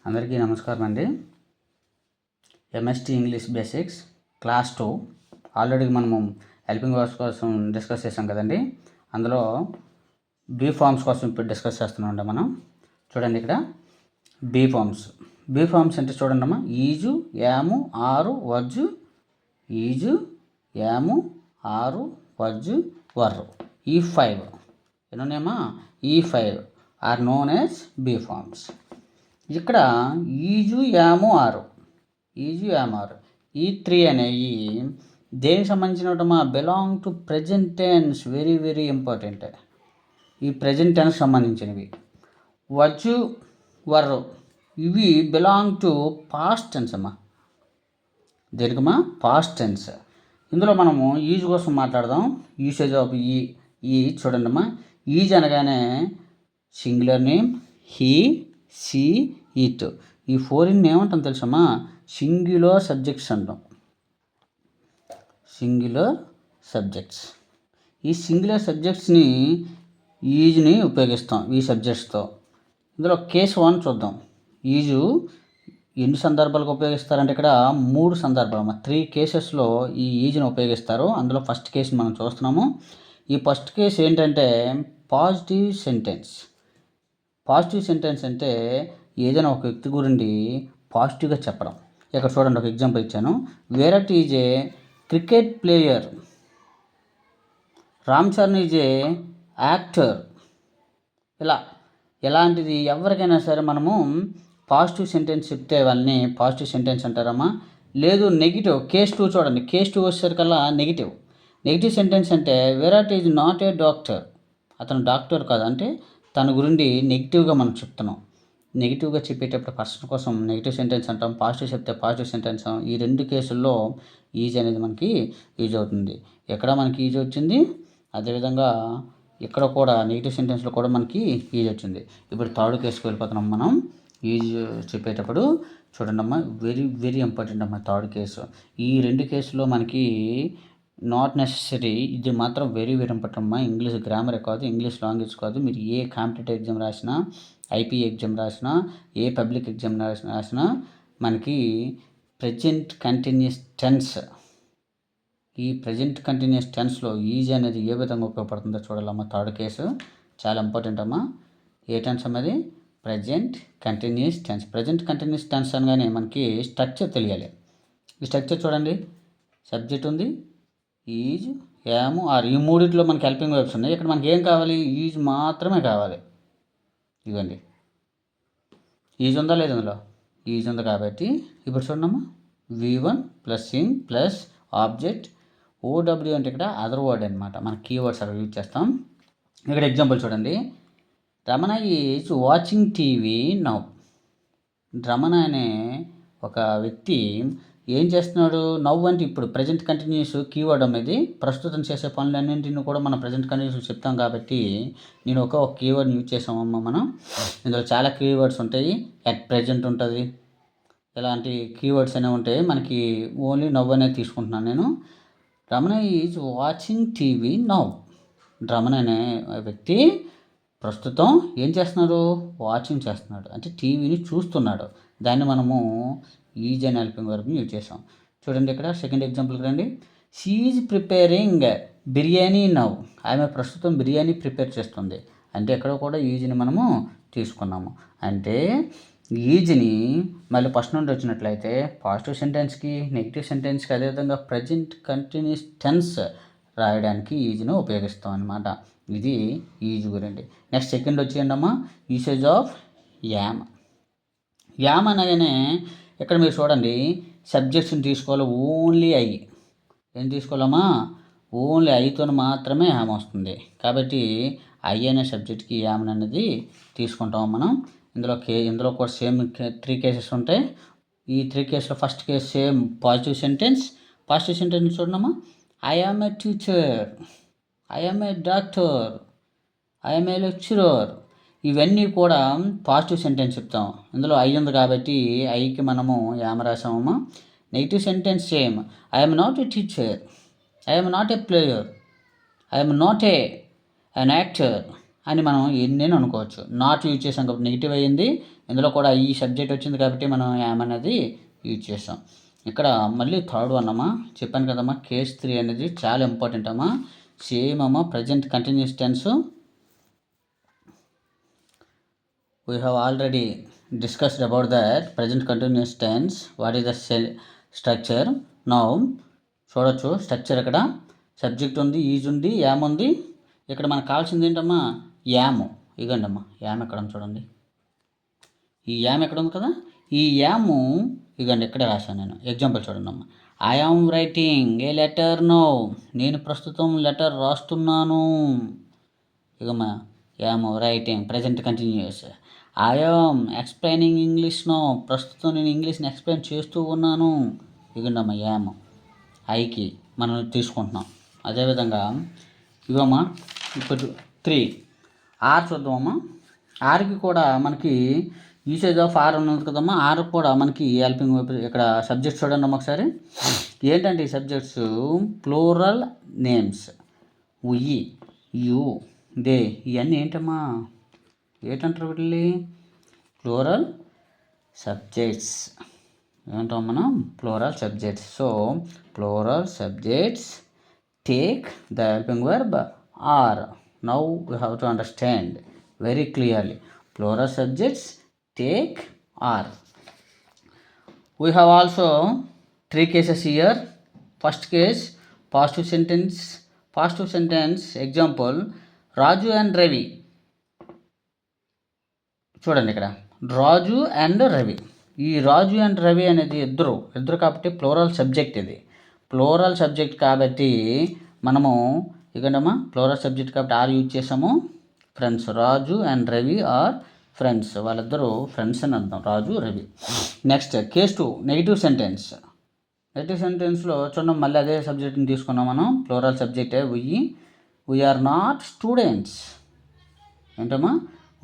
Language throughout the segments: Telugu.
అందరికీ నమస్కారం అండి. MST English basics class 2 already మనము హెల్పింగ్ వర్క్స్ కోసం డిస్కస్ చేసాం కదండి. అందులో బీ ఫార్మ్స్ కోసం ఇప్పుడు డిస్కస్ చేస్తున్నాం మనం. చూడండి ఇక్కడ బీ ఫార్మ్స్ అంటే చూడండి అమ్మా, ఈజు, యాము, ఆరు, వర్జు. ఈజు, యాము, ఆరు, వర్జు, వర్రు. ఈ 5 ఎన్నున్నాయమ్మా? ఈ 5 are known as be forms. ఇక్కడ is, am, are, is, am, are, ఈ 3 అనేవి దేనికి సంబంధించినటమ్మా? Belong to present tense. Very very important. ఈ ప్రెజెంట్ టెన్స్ సంబంధించినవి. వచ్చు, వర్రు ఇవి బిలాంగ్ టు పాస్ట్ టెన్స్ అమ్మా. దేనికమ్మా? Past tense. ఇందులో మనము ఈజ్ కోసం మాట్లాడదాం. యూసేజ్ ఆఫ్ ఈ చూడండి అమ్మా. ఈజ్ అనగానే singular name, he, she, it. ఈ 4 ఏమంటాం తెలుసమ్మా? సింగులర్ సబ్జెక్ట్స్ అంటాం. Singular subjects. ఈ సింగులర్ సబ్జెక్ట్స్ని ఈజ్ని ఉపయోగిస్తాం ఈ సబ్జెక్ట్స్తో. ఇందులో కేసు 1 చూద్దాం. ఈజు ఎన్ని సందర్భాలకు ఉపయోగిస్తారంటే ఇక్కడ 3 సందర్భాలు, 3 కేసెస్లో ఈ ఈజ్ని ఉపయోగిస్తారు. అందులో ఫస్ట్ కేసుని మనం చూస్తున్నాము. ఈ ఫస్ట్ కేసు ఏంటంటే పాజిటివ్ సెంటెన్స్. పాజిటివ్ సెంటెన్స్ అంటే ఏదైనా ఒక వ్యక్తి గురించి పాజిటివ్గా చెప్పడం. ఇక్కడ చూడండి, ఒక ఎగ్జాంపుల్ ఇచ్చాను. Virat is a cricket player, Ram Charan is a actor. ఇలాంటిది ఎవరికైనా సరే మనము పాజిటివ్ సెంటెన్స్ చెప్తే వాళ్ళని పాజిటివ్ సెంటెన్స్ అంటారమ్మా. లేదు నెగిటివ్, కేస్ 2 చూడండి. కేస్ 2 వచ్చేసరికల్లా నెగిటివ్ సెంటెన్స్ అంటే Virat is not a doctor. అతను డాక్టర్ కాదు, అంటే తన గురించి నెగిటివ్గా మనం చెప్తున్నాం. నెగిటివ్గా చెప్పేటప్పుడు పర్సన్ కోసం నెగిటివ్ సెంటెన్స్ అంటాం, పాజిటివ్ చెప్తే పాజిటివ్ సెంటెన్స్. ఈ 2 కేసుల్లో ఈజ్ అనేది మనకి యూజ్ అవుతుంది. ఎక్కడ మనకి ఈజ్ వచ్చింది, అదేవిధంగా ఇక్కడ కూడా నెగిటివ్ సెంటెన్స్లో కూడా మనకి ఈజ్ వచ్చింది. ఇప్పుడు థర్డ్ కేసుకి వెళ్ళిపోతున్నాం మనం. ఈజ్ చెప్పేటప్పుడు చూడండి అమ్మా, వెరీ వెరీ ఇంపార్టెంట్ అమ్మా థర్డ్ కేసు. ఈ 2 కేసులో మనకి నాట్ నెసెసరీ, ఇది మాత్రం వెరీ వెరీ ఇంపార్టెంట్ అమ్మా. ఇంగ్లీష్ గ్రామరే కాదు, ఇంగ్లీష్ లాంగ్వేజ్ కాదు. మీరు ఏ కాంపిటేటివ్ ఎగ్జామ్ రాసినా, ఐపీ ఎగ్జామ్ రాసినా, ఏ పబ్లిక్ ఎగ్జామ్ రాసినా మనకి ప్రెజెంట్ కంటిన్యూస్ టెన్స్. ఈ ప్రజెంట్ కంటిన్యూస్ టెన్స్లో ఈజ్ అనేది ఏ విధంగా ఉపయోగపడుతుందో చూడాలమ్మా. థర్డ్ కేసు చాలా ఇంపార్టెంట్ అమ్మా. ఏ టెన్స్ అన్నది? Present continuous tense. Present continuous tense అనగానే మనకి స్ట్రక్చర్ తెలియాలి. ఈ స్ట్రక్చర్ చూడండి, సబ్జెక్ట్ ఉంది, ఈజ్, యాము, ఆర్. ఈ 3 మనకి హెల్పింగ్ వర్బ్స్ ఉన్నాయి. ఇక్కడ మనకి ఏం కావాలి? ఈజ్ మాత్రమే కావాలి. ఇవ్వండి, ఈజ్ ఉందా లేదు? అందులో ఈజ్ ఉంది కాబట్టి ఇప్పుడు చూడమ్మా, V1 plus ing plus object. OW అంటే ఇక్కడ అదర్ వర్డ్ అనమాట. మన కీవర్డ్స్ అక్కడ యూజ్ చేస్తాం. ఇక్కడ ఎగ్జాంపుల్ చూడండి. Ramana is watching TV now. Ramana అనే ఒక వ్యక్తి ఏం చేస్తున్నాడు? నవ్వు అంటే ఇప్పుడు ప్రజెంట్ కంటిన్యూస్ కీవర్డ్ అనేది ప్రస్తుతం చేసే పనులన్నింటినీ కూడా మనం ప్రజెంట్ కంటిన్యూస్ చెప్తాం కాబట్టి నేను ఒక కీవర్డ్ని యూజ్ చేసామమ్మా మనం. ఇందులో చాలా కీవర్డ్స్ ఉంటాయి. అట్ ప్రజెంట్ ఉంటుంది, ఇలాంటి కీవర్డ్స్ అనేవి ఉంటాయి. మనకి ఓన్లీ నవ్వు అనేది తీసుకుంటున్నాను నేను. Ramana is watching TV now. Ramana అనే వ్యక్తి ప్రస్తుతం ఏం చేస్తున్నాడు? వాచింగ్ చేస్తున్నాడు, అంటే టీవీని చూస్తున్నాడు. దాన్ని మనము ఈజ్ అనే హెల్పింగ్ వర్బ్ని యూజ్ చేసాం. చూడండి, ఇక్కడ సెకండ్ ఎగ్జాంపుల్కి రండి. She is preparing biryani now. ఆమె ప్రస్తుతం బిర్యానీ ప్రిపేర్ చేస్తుంది, అంటే ఎక్కడ కూడా ఈజ్ని మనము తీసుకున్నాము. అంటే ఈజ్ని మళ్ళీ ఫస్ట్ నుండి వచ్చినట్లయితే పాజిటివ్ సెంటెన్స్కి, నెగిటివ్ సెంటెన్స్కి, అదేవిధంగా ప్రజెంట్ కంటిన్యూస్ టెన్స్ రాయడానికి ఈజ్ను ఉపయోగిస్తాం అన్నమాట. ఇది ఈజ్ గురించి. నెక్స్ట్ సెకండ్ వచ్చేయండి అమ్మా, యూసేజ్ ఆఫ్ యామ్. యామ్ అనగానే ఇక్కడ మీరు చూడండి, సబ్జెక్ట్స్ని తీసుకోవాలి. Only I. ఏం తీసుకోవాలమ్మా? ఓన్లీ ఐతో మాత్రమే యామ్ వస్తుంది. కాబట్టి ఐ అనే సబ్జెక్ట్కి యామ్ అనేది తీసుకుంటాం మనం. ఇందులో కూడా సేమ్ 3 కేసెస్ ఉంటాయి. ఈ 3 కేసులో first case same positive sentence. Positive sentence చూడమ్మా, I am a teacher, I am a doctor, I am a lecturer. ఇవన్నీ కూడా పాజిటివ్ సెంటెన్స్ చెప్తాం. ఇందులో ఐ ఉంది కాబట్టి ఐకి మనము యామ్ రాసామమ్మా. Negative sentence same, I am not a teacher, I am not a player, I am not an actor, అని మనం ఎన్నైనా అనుకోవచ్చు. నాట్ యూజ్ చేసాం కాబట్టి నెగిటివ్ అయ్యింది. ఇందులో కూడా ఈ సబ్జెక్ట్ వచ్చింది కాబట్టి మనం యామ్ అనేది యూజ్ చేసాం. ఇక్కడ మళ్ళీ థర్డ్ వన్ అమ్మా, చెప్పాను కదమ్మా కేస్ 3 అనేది చాలా ఇంపార్టెంట్ అమ్మా. సేమ్ అమ్మా present continuous tense. We have already discussed about that present continuous tense. What is the structure? Now చూడొచ్చు స్ట్రక్చర్. ఇక్కడ సబ్జెక్ట్ ఉంది, ఈజ్ ఉంది, యామ్ ఉంది. ఇక్కడ మనకు కావాల్సింది ఏంటమ్మా యామ్. ఇగండి అమ్మా యామ్ ఎక్కడ ఉంది చూడండి. ఈ యామ్ ఎక్కడ ఉంది కదా, ఈ యాము ఇగండి ఎక్కడే రాశాను నేను. ఎగ్జాంపుల్ చూడండి అమ్మా. I am writing a letter now. నేను ప్రస్తుతం లెటర్ రాస్తున్నాను. ఇగమ్మా am writing present continuous. I am explaining English now. ప్రస్తుతం నేను ఇంగ్లీష్ని ఎక్స్ప్లెయిన్ చేస్తూ ఉన్నాను. ఇగండి అమ్మా యామ్. ఐకి మనం తీసుకుంటున్నాం. అదేవిధంగా ఇవమ్మా ఇప్పుడు 3 ఆర్ చూద్దామమ్మా. ఆర్కి కూడా మనకి యూసేజ్ ఆఫ్ ఆర్ ఉన్నది కదమ్మా. ఆర్ కూడా మనకి హెల్పింగ్ ఇక్కడ సబ్జెక్ట్స్ చూడండి అమ్మా ఒకసారి. ఏంటంటే ఈ subjects plural names. We, you, they, ఇవన్నీ ఏంటమ్మా ఏంటంటారు వీటిని ప్లూరల్ సబ్జెక్ట్స్. ఏమంటాం మనం plural subjects. So plural subjects take the helping verb are. Now we have to understand very clearly. Plural subjects take are. We have also 3 cases here. First case positive sentence. Positive sentence example Raju and Ravi. చూడండి ఇక్కడ రాజు అండ్ రవి. ఈ రాజు అండ్ రవి అనేది ఇద్దరు కాబట్టి ప్లూరల్ సబ్జెక్ట్. ఇది ప్లూరల్ సబ్జెక్ట్ కాబట్టి మనము ఇక్కడమ్మా ప్లూరల్ సబ్జెక్ట్ కాబట్టి ఆర్ యూజ్ చేసాము. Friends, Raju and Ravi are friends. వాళ్ళిద్దరూ ఫ్రెండ్స్ అని అర్థం, Raju Ravi. Next case 2 negative sentence. Negative సెంటెన్స్లో చూడండి మళ్ళీ అదే సబ్జెక్ట్ని తీసుకున్నాం మనం. ప్లూరల్ సబ్జెక్టే వీఆర్ నాట్ స్టూడెంట్స్. ఏంటమ్మా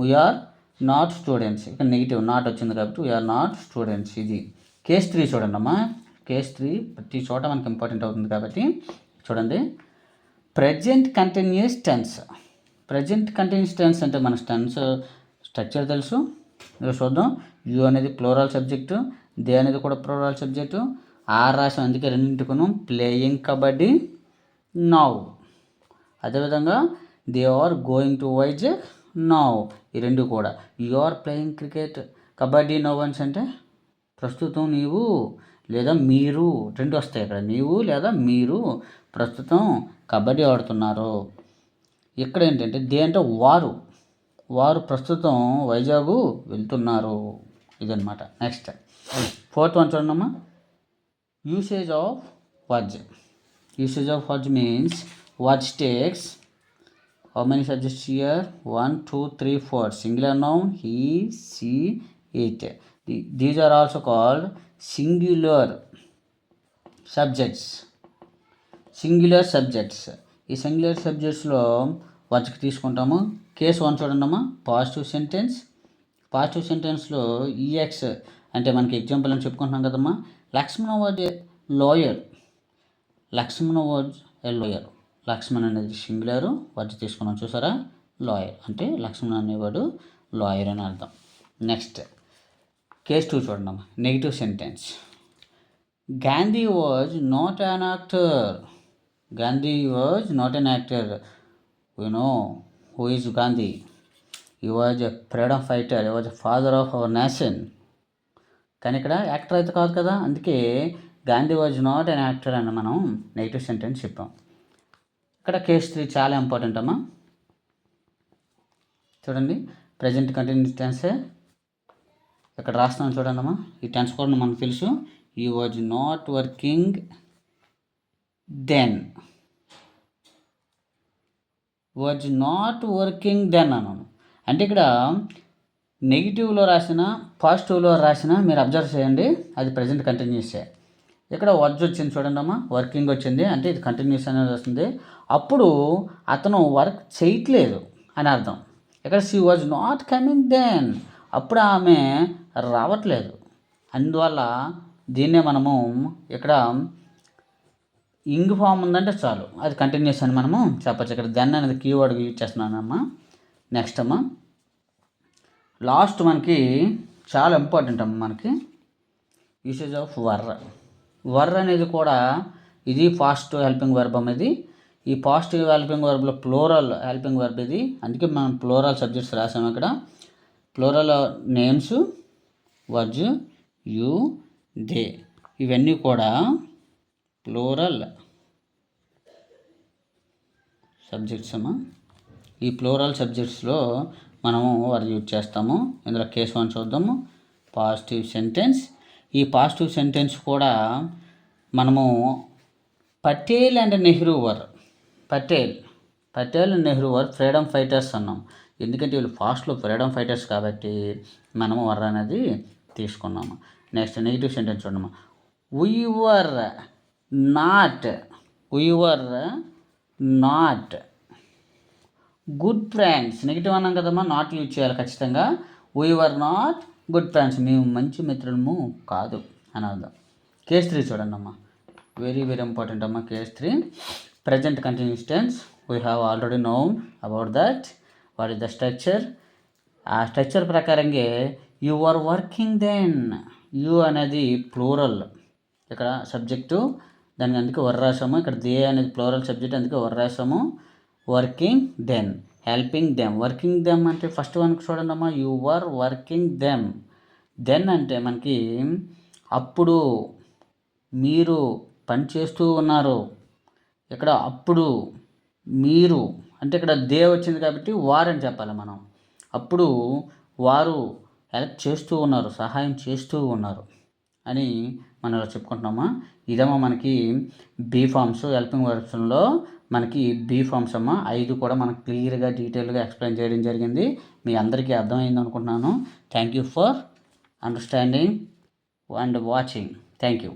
వీఆర్ నాట్ స్టూడెంట్స్. ఇక్కడ నెగిటివ్ నాట్ వచ్చింది కాబట్టి వీఆర్ నాట్ స్టూడెంట్స్. ఇది కేస్ 3 చూడండి అమ్మా. కేస్ 3 ప్రతి చోట మనకి ఇంపార్టెంట్ అవుతుంది కాబట్టి చూడండి. Present continuous tense. Present continuous tense అంటే మన టెన్స్ స్ట్రక్చర్ తెలుసు. ఇక చూద్దాం. యూ అనేది ప్లూరల్ సబ్జెక్టు, దే అనేది కూడా ప్లూరల్ సబ్జెక్టు. ఆర్ రాసాం అందుకే రెండింటికును. Playing kabaddi now. అదేవిధంగా they are going to Vizag now. ఈ రెండు కూడా. You are playing cricket kabaddi now once అంటే ప్రస్తుతం నీవు లేదా మీరు, రెండు వస్తాయి ఇక్కడ. నీవు లేదా మీరు ప్రస్తుతం కబడ్డీ ఆడుతున్నారు. ఇక్కడ ఏంటంటే దే అంటే వారు ప్రస్తుతం వైజాగ్ వెళ్తున్నారు. ఇదనమాట. నెక్స్ట్ 4th వన్ చూడమ్మా. Usage of verge. Usage of verge means verge takes how many subjects here? 1 2 3 4. Singular noun he, she, it. These are also called singular subjects. Singular subjects. ఈ సింగులర్ సబ్జెక్ట్స్లో వర్జ్కి తీసుకుంటాము. కేస్ 1 చూడండమ్మా. Positive sentence. పాజిటివ్ సెంటెన్స్లో ఈఎక్స్ అంటే మనకి ఎగ్జాంపుల్ అని చెప్పుకుంటున్నాం కదమ్మా. Lakshmana was a lawyer. Lakshmana was a lawyer. Lakshman అనేది సింగులరు, వర్జ్ తీసుకున్నాం చూసారా. లాయర్ అంటే లక్ష్మణ్ అనేవాడు లాయర్ అని అర్థం. నెక్స్ట్ కేస్ 2 చూడండమ్మా. Negative sentence. Gandhi was not an actor. Gandhi was not an actor. You know who is Gandhi. He was a freedom fighter. He was a father of our nation. కానీ ఇక్కడ యాక్టర్ అయితే కాదు కదా, అందుకే Gandhi was not an actor అని మనం నెగిటివ్ సెంటెన్స్ చెప్పాం. ఇక్కడ కేస్ 3 చాలా ఇంపార్టెంట్ అమ్మా. చూడండి ప్రజెంట్ కంటిన్యూస్ టెన్సే ఇక్కడ రాస్తున్నాను చూడండి అమ్మా. ఈ టెన్స్ కూడా మనకు తెలుసు. You was not working then. Was not working then అన్నాను. అంటే ఇక్కడ నెగిటివ్లో రాసిన పాజిటివ్లో రాసిన మీరు అబ్జర్వ్ చేయండి, అది ప్రజెంట్ కంటిన్యూసే. ఇక్కడ వర్జ్ వచ్చింది చూడండి అమ్మా. వర్కింగ్ వచ్చింది అంటే ఇది కంటిన్యూస్ అనేది వస్తుంది. అప్పుడు అతను వర్క్ చేయట్లేదు అని అర్థం. ఇక్కడ she was not coming then. అప్పుడు ఆమె రావట్లేదు. అందువల్ల దీన్నే మనము ఇక్కడ ఇంగ్ ఫామ్ ఉందంటే చాలు అది కంటిన్యూస్ అని మనము చెప్పచ్చు. ఇక్కడ దెన్ అనేది కీవర్డ్ యూజ్ చేస్తున్నానమ్మా. నెక్స్ట్ అమ్మా లాస్ట్ మనకి చాలా ఇంపార్టెంట్ అమ్మ మనకి యూసేజ్ ఆఫ్ వర్ అనేది కూడా ఇది పాజిటివ్ హెల్పింగ్ వర్బ్ అమ్మది. ఈ పాజిటివ్ హెల్పింగ్ వర్బ్లో ప్లోరల్ హెల్పింగ్ వర్బ్ ఇది. అందుకే మనం ప్లోరల్ సబ్జెక్ట్స్ రాసాము ఇక్కడ. ప్లోరల్ నేమ్స్, వర్జ్, యూ, దే ఇవన్నీ కూడా ప్లోరల్ సబ్జెక్ట్స్ అమ్మా. ఈ ప్లోరల్ సబ్జెక్ట్స్లో మనము వర్డ్ యూజ్ చేస్తాము. ఇందులో కేస్ 1 చూద్దాము. Positive sentence. ఈ పాజిటివ్ సెంటెన్స్ కూడా మనము Patel and Nehru were Patel and Nehru were freedom fighters అన్నాం. ఎందుకంటే వీళ్ళు ఫాస్ట్లో ఫ్రీడమ్ ఫైటర్స్ కాబట్టి మనము వర్ అనేది తీసుకున్నాము. నెక్స్ట్ నెగిటివ్ సెంటెన్స్ చూడమ్మా. We were not good friends. Negative అన్నాం కదమ్మా, నాట్ యూజ్ చేయాలి ఖచ్చితంగా. We were not good friends, మేము మంచి మిత్రులము కాదు అని అర్థం. కేస్ 3 చూడండి అమ్మా, వెరీ వెరీ ఇంపార్టెంట్ అమ్మా. Case 3 present continuous tense. We have already known about that. What is the structure? ఆ స్ట్రక్చర్ ప్రకారంగా you are working then. You అనేది ప్లూరల్, ఇక్కడ సబ్జెక్టు, దానికి అందుకే వర్ రాసాము. ఇక్కడ దే అనేది ప్లూరల్ సబ్జెక్ట్, అందుకే వర్ రాసాము. Working then, helping them. Working them అంటే ఫస్ట్ వన్కి చూడండి అమ్మా, you are working them. Then అంటే మనకి అప్పుడు మీరు పని చేస్తూ ఉన్నారు. ఇక్కడ అప్పుడు మీరు అంటే ఇక్కడ దే వచ్చింది కాబట్టి వారు అని చెప్పాలి మనం. అప్పుడు వారు హెల్ప్ చేస్తూ ఉన్నారు, సహాయం చేస్తూ ఉన్నారు అని మనం ఇలా చెప్పుకుంటున్నామా. ఇదేమో మనకి బీ ఫార్మ్స్, హెల్పింగ్ వర్బ్స్లో మనకి బీ ఫార్మ్స్ అమ్మ. 5 కూడా మనకు క్లియర్గా డీటెయిల్గా ఎక్స్ప్లెయిన్ చేయడం జరిగింది. మీ అందరికీ అర్థమైంది అనుకుంటున్నాను. Thank you for understanding and watching. Thank you.